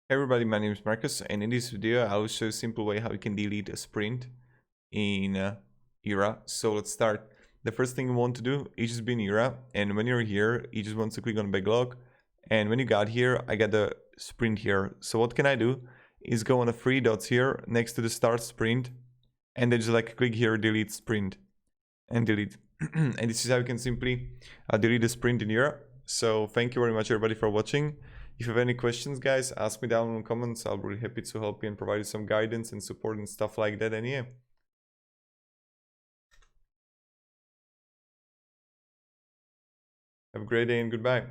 Hey everybody, my name is Marcus, and in this video I will show you a simple way how you can delete a sprint in Jira. So let's start. The first thing you want to do is just be in Jira, and when you're here you just want to click on backlog, and when you got here I got the sprint here. So what can I do is go on the three dots here next to the start sprint, and then just like click here delete sprint and delete. And this is how you can simply delete the sprint in Jira. So thank you very much everybody for watching. If you have any questions, guys, ask me down in the comments. I'll be really happy to help you and provide you some guidance and support and stuff like that. And yeah, have a great day and goodbye.